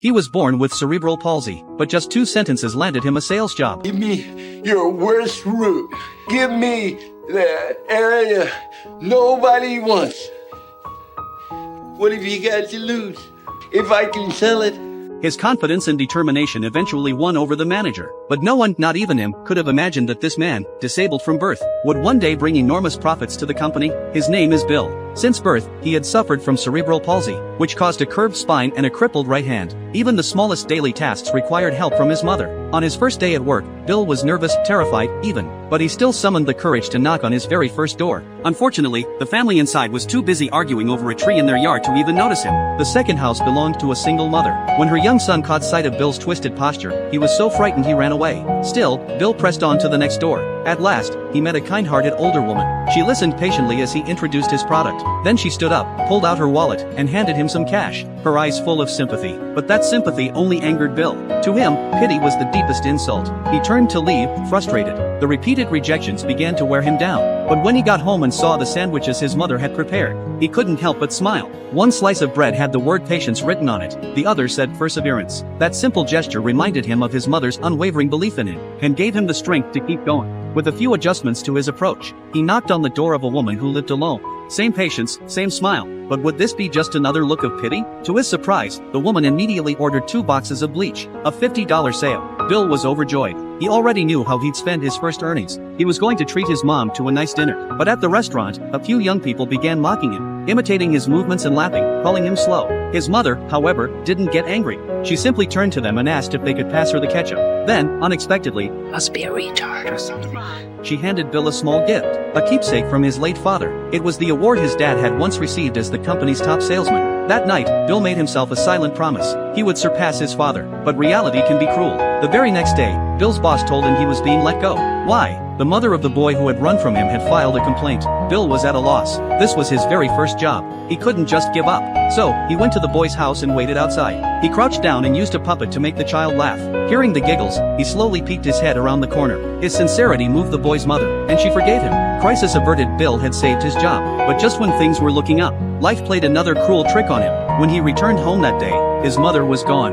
He was born with cerebral palsy, but just 2 sentences landed him a sales job. Give me your worst route. Give me the area nobody wants. What have you got to lose? If I can sell it. His confidence and determination eventually won over the manager, but no one, not even him, could have imagined that this man, disabled from birth, would one day bring enormous profits to the company. His name is Bill. Since birth, he had suffered from cerebral palsy, which caused a curved spine and a crippled right hand. Even the smallest daily tasks required help from his mother. On his first day at work, Bill was nervous, terrified, even, but he still summoned the courage to knock on his very first door. Unfortunately, the family inside was too busy arguing over a tree in their yard to even notice him. The second house belonged to a single mother. When her young son caught sight of Bill's twisted posture, he was so frightened he ran away. Still, Bill pressed on to the next door. At last, he met a kind-hearted older woman. She listened patiently as he introduced his product. Then she stood up, pulled out her wallet, and handed him some cash, her eyes full of sympathy. But that sympathy only angered Bill. To him, pity was the deepest insult. He turned to leave, frustrated. The repeated rejections began to wear him down. But when he got home and saw the sandwiches his mother had prepared, he couldn't help but smile. One slice of bread had the word patience written on it, the other said perseverance. That simple gesture reminded him of his mother's unwavering belief in him, and gave him the strength to keep going. With a few adjustments to his approach, he knocked on the door of a woman who lived alone. Same patience, same smile, but would this be just another look of pity? To his surprise, the woman immediately ordered 2 boxes of bleach, a $50 sale. Bill was overjoyed. He already knew how he'd spend his first earnings. He was going to treat his mom to a nice dinner. But at the restaurant, a few young people began mocking him, imitating his movements and laughing, calling him slow. His mother, however, didn't get angry. She simply turned to them and asked if they could pass her the ketchup. Then, unexpectedly, Must be a retard or something. she handed Bill a small gift, a keepsake from his late father. It was the award his dad had once received as the company's top salesman. That night, Bill made himself a silent promise. He would surpass his father, but reality can be cruel. The very next day, Bill's boss told him he was being let go. Why? The mother of the boy who had run from him had filed a complaint. Bill was at a loss. This was his very first job. He couldn't just give up. So, he went to the boy's house and waited outside. He crouched down and used a puppet to make the child laugh. Hearing the giggles, he slowly peeked his head around the corner. His sincerity moved the boy's mother, and she forgave him. Crisis averted, Bill had saved his job. But just when things were looking up, life played another cruel trick on him. When he returned home that day, his mother was gone.